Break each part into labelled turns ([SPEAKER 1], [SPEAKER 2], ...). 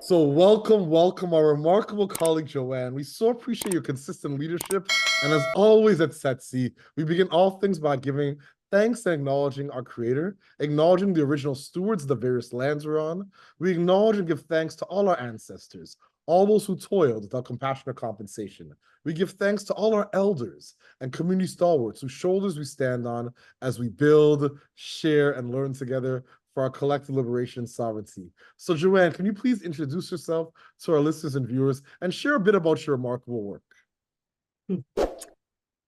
[SPEAKER 1] So welcome, our remarkable colleague Joanne. We so appreciate your consistent leadership. And as always at CIDA, we begin all things by giving thanks and acknowledging our creator, acknowledging the original stewards of the various lands we're on. We acknowledge and give thanks to all our ancestors, all those who toiled without compassion or compensation. We give thanks to all our elders and community stalwarts whose shoulders we stand on as we build, share, and learn together for our collective liberation and sovereignty. So, Joanne, can you please introduce yourself to our listeners and viewers and share a bit about your remarkable work?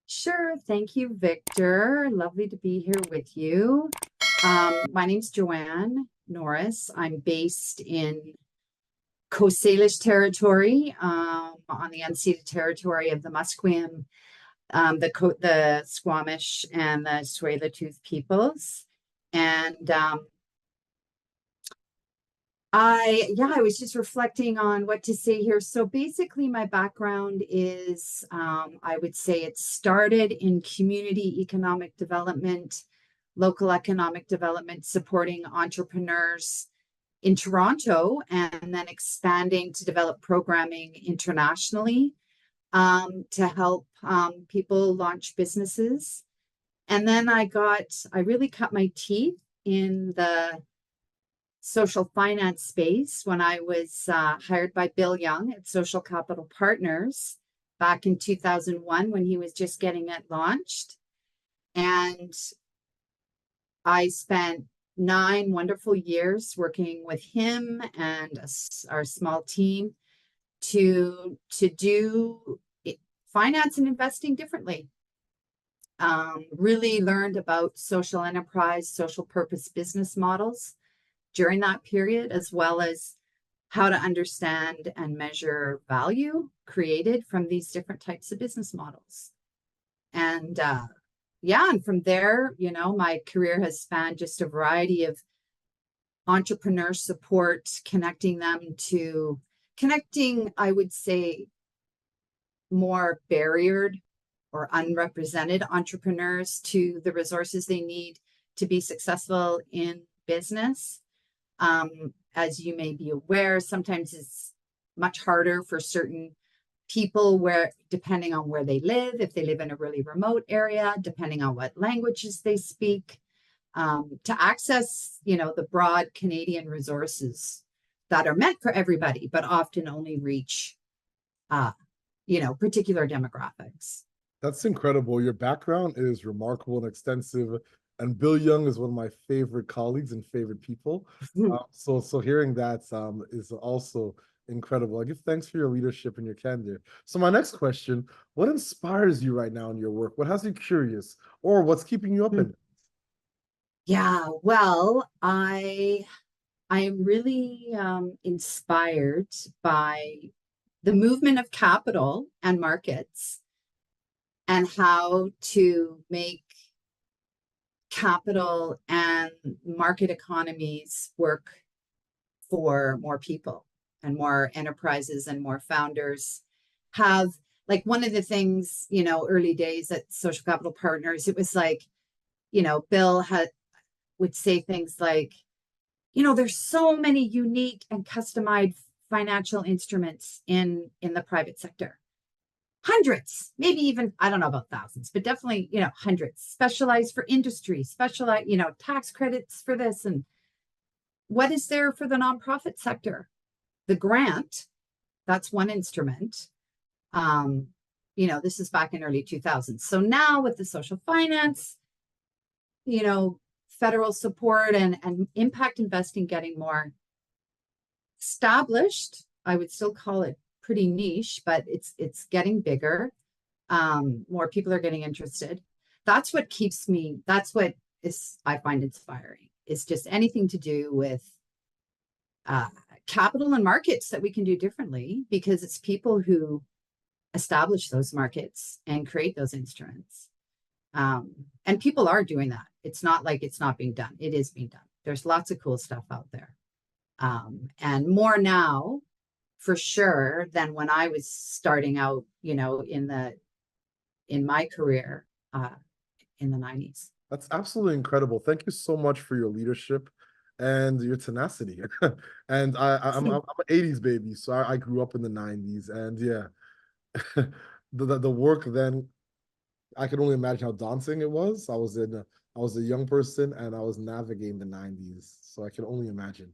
[SPEAKER 2] Sure. Thank you, Victor. Lovely to be here with you. My name's Joanne Norris. I'm based in Coast Salish territory, on the unceded territory of the Musqueam, the Squamish, and the Tsleil-Waututh peoples. And I was just reflecting on what to say here. So basically my background is, I would say it started in community economic development, local economic development, supporting entrepreneurs in Toronto, and then expanding to develop programming internationally, to help people launch businesses. And then I really cut my teeth in the social finance space when I was hired by Bill Young at Social Capital Partners back in 2001 when he was just getting it launched. And I spent 9 wonderful years working with him and our small team to do finance and investing differently. Really learned about social enterprise, social purpose business models during that period, as well as how to understand and measure value created from these different types of business models. And and from there, my career has spanned just a variety of entrepreneur support, connecting, I would say, more barriered or unrepresented entrepreneurs to the resources they need to be successful in business. As you may be aware, sometimes it's much harder for certain people depending on where they live, if they live in a really remote area, depending on what languages they speak, to access, the broad Canadian resources that are meant for everybody, but often only reach, particular demographics.
[SPEAKER 1] That's incredible. Your background is remarkable and extensive. And Bill Young is one of my favorite colleagues and favorite people. So hearing that is also incredible. I give thanks for your leadership and your candor. So my next question, what inspires you right now in your work? What has you curious, or what's keeping you up at night?
[SPEAKER 2] Yeah, well, I am really inspired by the movement of capital and markets and how to make capital and market economies work for more people and more enterprises and more founders. Have, like, one of the things, early days at Social Capital Partners, it was like, Bill would say things like, there's so many unique and customized financial instruments in the private sector. Hundreds, maybe even, I don't know about thousands, but definitely, hundreds, specialized for industry, specialized, tax credits for this. And what is there for the nonprofit sector? The grant, that's one instrument. This is back in early 2000s. So now with the social finance, federal support and impact investing getting more established, I would still call it pretty niche, but it's getting bigger. More people are getting interested. That's what I find inspiring. It's just anything to do with capital and markets that we can do differently, because it's people who establish those markets and create those instruments. And people are doing that. It's not like it's not being done. It is being done. There's lots of cool stuff out there. And more now, for sure, than when I was starting out, in my career in the 90s.
[SPEAKER 1] That's absolutely incredible. Thank you so much for your leadership and your tenacity. And I'm an 80s baby, so I grew up in the 90s. And yeah, the work then, I can only imagine how daunting it was. I was a young person and I was navigating the 90s, so I can only imagine.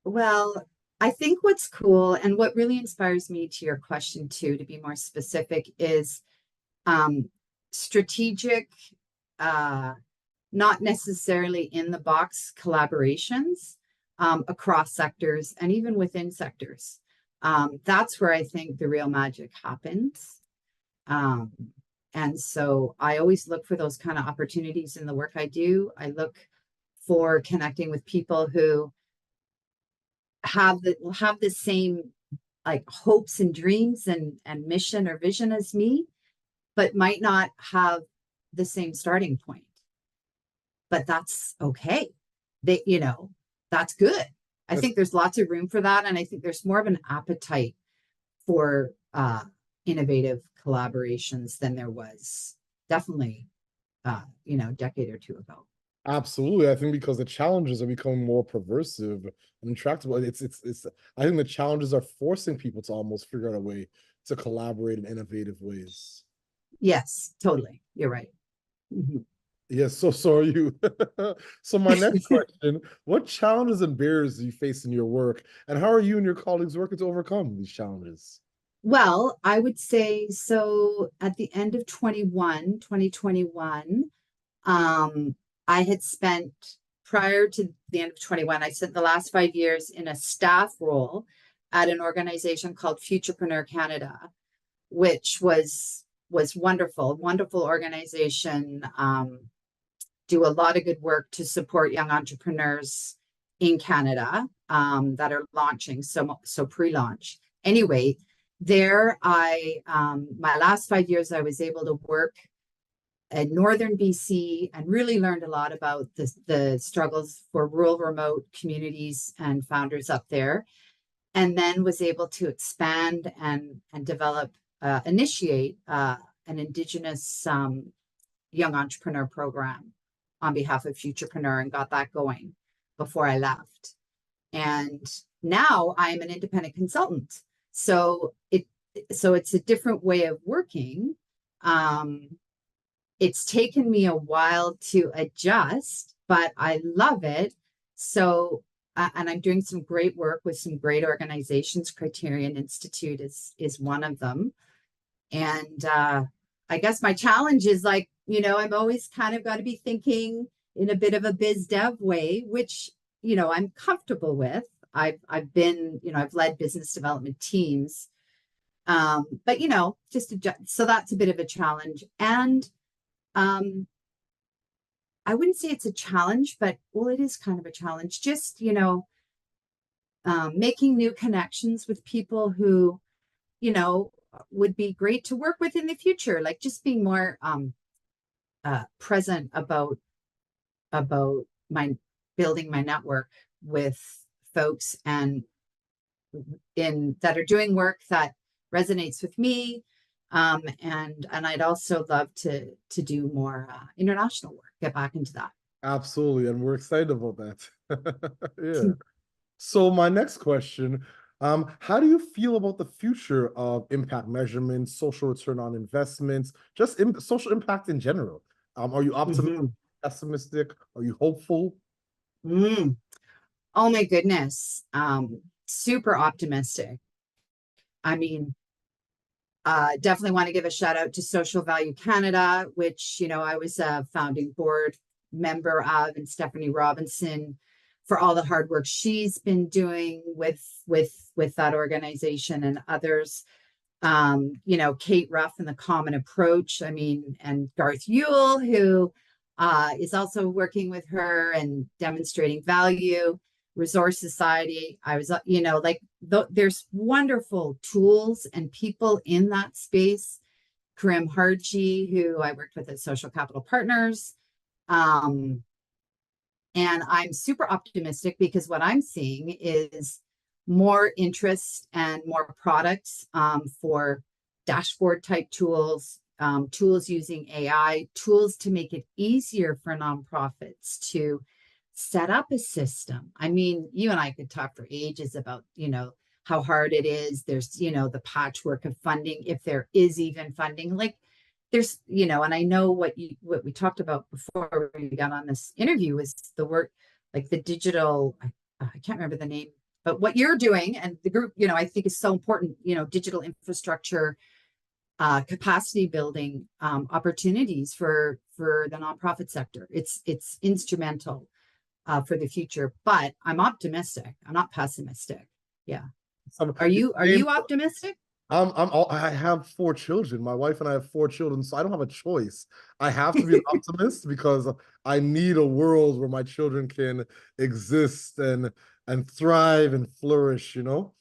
[SPEAKER 2] Well, I think what's cool and what really inspires me to your question too, to be more specific, is um, strategic, uh, not necessarily in the box collaborations across sectors and even within sectors. That's where I think the real magic happens. Um, and so I always look for those kind of opportunities in the work I do. I look for connecting with people who have the same like hopes and dreams and mission or vision as me, but might not have the same starting point. But that's okay. They, that's good. I
[SPEAKER 1] That's
[SPEAKER 2] think there's lots of room for that. And I think there's more of an appetite for innovative collaborations than there was definitely, decade or two ago.
[SPEAKER 1] absolutely. I think because the challenges are becoming more perversive and intractable. I think the challenges are forcing people to almost figure out a way to collaborate in innovative ways.
[SPEAKER 2] Yes, totally. You're right. Mhm.
[SPEAKER 1] Yes, so are you. So my next question, what challenges and barriers do you face in your work, and how are you and your colleagues working to overcome these challenges?
[SPEAKER 2] Well, I would say so at the end of 2021, um, I had spent prior to the end of 21, I spent the last 5 years in a staff role at an organization called Futurpreneur Canada, which was wonderful, wonderful organization. Do a lot of good work to support young entrepreneurs in Canada that are launching, so pre-launch. Anyway, there my last 5 years I was able to work in northern BC and really learned a lot about the struggles for rural remote communities and founders up there, and then was able to expand and develop initiate an Indigenous young entrepreneur program on behalf of Futurepreneur and got that going before I left. And now I am an independent consultant. So it's a different way of working. It's taken me a while to adjust, but I love it. So and I'm doing some great work with some great organizations. Criterion Institute is one of them. And I guess my challenge is like, I'm always kind of got to be thinking in a bit of a biz dev way, which, I'm comfortable with. I've been, I've led business development teams. But just so that's a bit of a challenge. And I wouldn't say it's a challenge, but well, it is kind of a challenge. Just, making new connections with people who, would be great to work with in the future. Like just being more present about my building my network with folks and in that are doing work that resonates with me. And I'd also love to do more international work, get back into that.
[SPEAKER 1] Absolutely, and we're excited about that. Yeah. So my next question, how do you feel about the future of impact measurement, social return on investments, just social impact in general? Are you optimistic,
[SPEAKER 2] Mhm.
[SPEAKER 1] pessimistic? Are you hopeful?
[SPEAKER 2] Mm. Oh my goodness. Super optimistic. I mean, definitely want to give a shout out to Social Value Canada, which, I was a founding board member of, and Stephanie Robinson for all the hard work she's been doing with that organization and others. Kate Ruff and the Common Approach. I mean, and Garth Yule, who is also working with her and demonstrating value. Resource Society. I was, there's wonderful tools and people in that space. Karim Harji, who I worked with at Social Capital Partners. And I'm super optimistic because what I'm seeing is more interest and more products for dashboard type tools, tools using AI, tools to make it easier for nonprofits to set up a system. I mean, you and I could talk for ages about, how hard it is. There's, the patchwork of funding, if there is even funding. Like there's, and I know what we talked about before we got on this interview was the work, like the digital, I can't remember the name, but what you're doing and the group, I think is so important, digital infrastructure, capacity building, opportunities for the nonprofit sector. It's instrumental for the future, but I'm optimistic. I'm not pessimistic. Yeah. Are you optimistic?
[SPEAKER 1] I have 4 children. My wife and I have 4 children, so I don't have a choice. I have to be an optimist because I need a world where my children can exist and thrive and flourish, I'm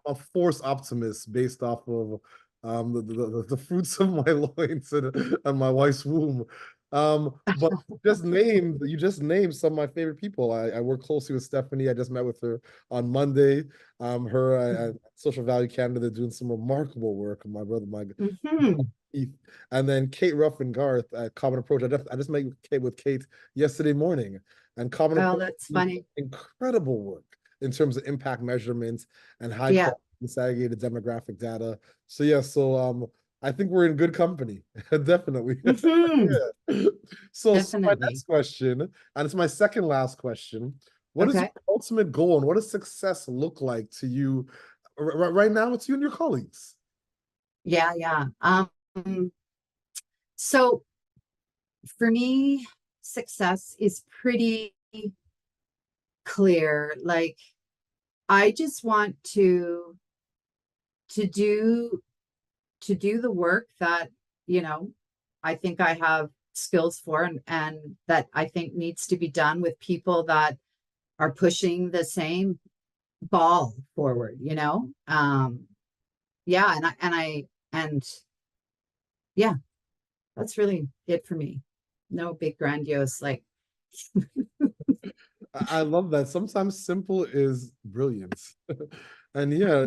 [SPEAKER 1] a forced optimist based off of the fruits of my loins and my wife's womb. But you just named some of my favorite people. I work closely with Stephanie. I just met with her on Monday. Her Social Value Canada, they're doing some remarkable work. My brother, Keith, and then Kate Ruff and Garth at Common Approach. I just met with Kate yesterday morning, and Common Approach.
[SPEAKER 2] That's funny.
[SPEAKER 1] Incredible work in terms of impact measurement and high quality disaggregated demographic data. So I think we're in good company. Definitely. Yeah. So my next question, and it's my second last question. What is your ultimate goal and what does success look like to you right now? It's you and your colleagues.
[SPEAKER 2] Yeah. So for me, success is pretty clear. Like I just want to do the work that, I think I have skills for and that I think needs to be done with people that are pushing the same ball forward, yeah. And yeah, that's really it for me. No big grandiose, like.
[SPEAKER 1] I love that. Sometimes simple is brilliance. And yeah,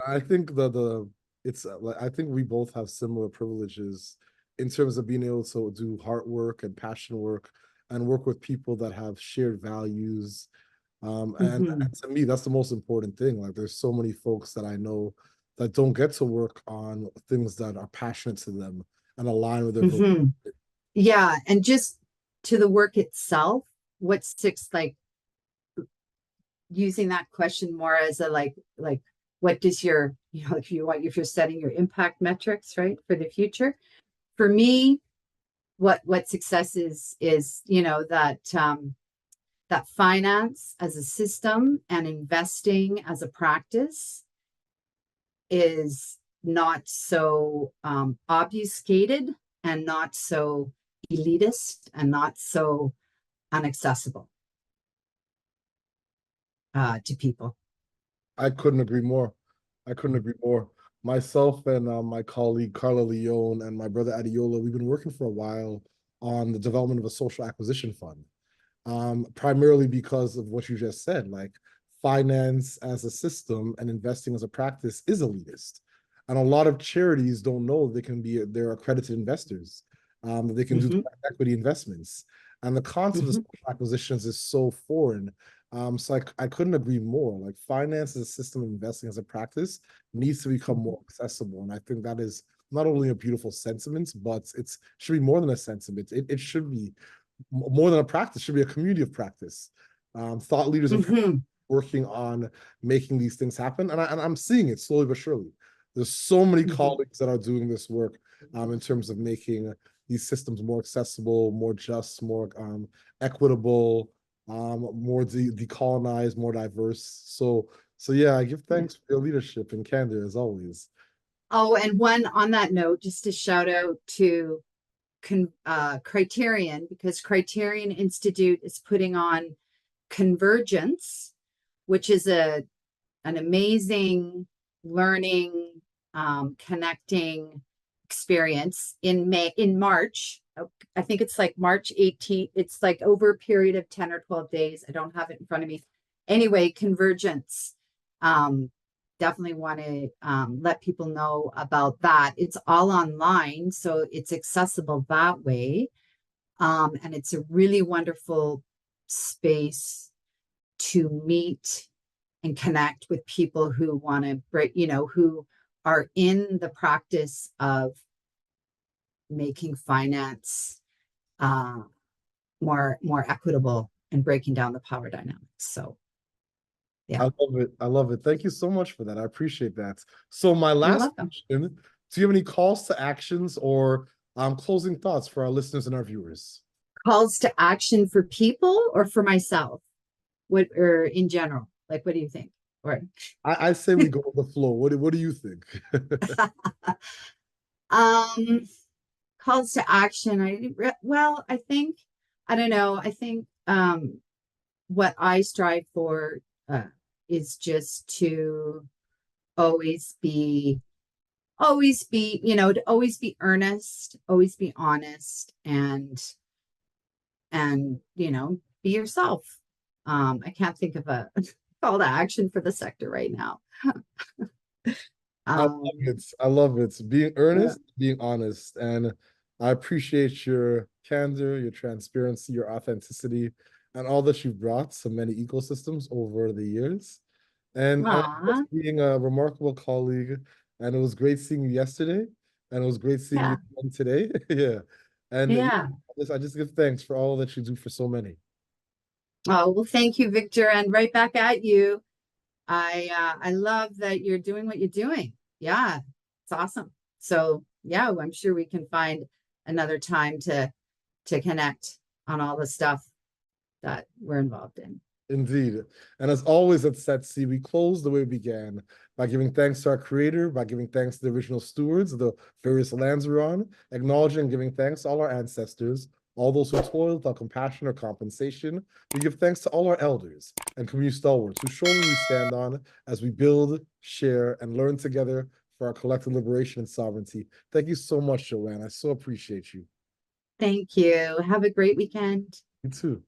[SPEAKER 1] I think I think we both have similar privileges in terms of being able to do hard work and passion work and work with people that have shared values. And to me, that's the most important thing. Like there's so many folks that I know that don't get to work on things that are passionate to them and align with their
[SPEAKER 2] Yeah, and just to the work itself, what's like using that question more as a like what does your, if you're setting your impact metrics, right, for the future. For me, what success is, that finance as a system and investing as a practice is not so obfuscated and not so elitist and not so inaccessible to people.
[SPEAKER 1] I couldn't agree more. Myself and my colleague Carla Leone and my brother Adiola, we've been working for a while on the development of a social acquisition fund. Primarily because of what you just said, like finance as a system and investing as a practice is elitist. And a lot of charities don't know they're accredited investors, that they can do equity investments. And the concept of social acquisitions is so foreign. So I couldn't agree more. Like finance as a system of investing as a practice needs to become more accessible. And I think that is not only a beautiful sentiment, but it should be more than a sentiment. It should be more than a practice, should be a community of practice. Thought leaders are working on making these things happen. And I'm seeing it slowly but surely. There's so many colleagues that are doing this work in terms of making these systems more accessible, more just, more equitable, more decolonized, more diverse. So yeah, I give thanks for your leadership and candor as always.
[SPEAKER 2] Oh, and one on that note, just a shout out to Criterion, because Criterion Institute is putting on Convergence, which is an amazing learning, connecting experience in March. I think it's like March 18th. It's like over a period of 10 or 12 days. I don't have it in front of me. Anyway, Convergence. Definitely want to let people know about that. It's all online, so it's accessible that way. And it's a really wonderful space to meet and connect with people who want to break, who are in the practice of making finance more equitable and breaking down the power dynamics. So
[SPEAKER 1] I
[SPEAKER 2] yeah,
[SPEAKER 1] love it. I love it. Thank you so much for that. I appreciate that. So my
[SPEAKER 2] you're
[SPEAKER 1] last
[SPEAKER 2] welcome.
[SPEAKER 1] question, do you have any calls to actions or closing thoughts for our listeners and our viewers?
[SPEAKER 2] Calls to action for people or for myself? What, or in general? Like, what do you think? Or
[SPEAKER 1] I say we go with the flow. What do you think?
[SPEAKER 2] um calls to action. I think, I don't know. I think what I strive for uh, is just to always be, to always be earnest, always be honest, and be yourself. I can't think of a call to action for the sector right now.
[SPEAKER 1] I love
[SPEAKER 2] um,
[SPEAKER 1] it. I love it. Being
[SPEAKER 2] yeah.
[SPEAKER 1] earnest, being honest. And I appreciate your candor, your transparency, your authenticity, and all that you've brought to many ecosystems over the years. And I want
[SPEAKER 2] Aw,
[SPEAKER 1] to being a remarkable colleague. And it was great seeing you yesterday. And it was great seeing you
[SPEAKER 2] yeah,
[SPEAKER 1] again today. Yeah. And yeah,
[SPEAKER 2] yeah.
[SPEAKER 1] I just give thanks for all that you do for so many.
[SPEAKER 2] Oh, well, thank you, Victor, and right back at you. I love that you're doing what you're doing. Yeah, it's awesome. So yeah, I'm sure we can find another time to connect on all the stuff that we're involved in.
[SPEAKER 1] Indeed. And as always at Set C, we close the way we began by giving thanks to our creator, by giving thanks to the original stewards of the various lands we're on, acknowledging and giving thanks to all our ancestors, all those who toiled without compassion or compensation. We give thanks to all our elders and community stalwarts whose shoulders we stand on as we build, share, and learn together for our collective liberation and sovereignty. Thank you so much, Joanne. I so appreciate you.
[SPEAKER 2] Thank you. Have a great weekend.
[SPEAKER 1] You too.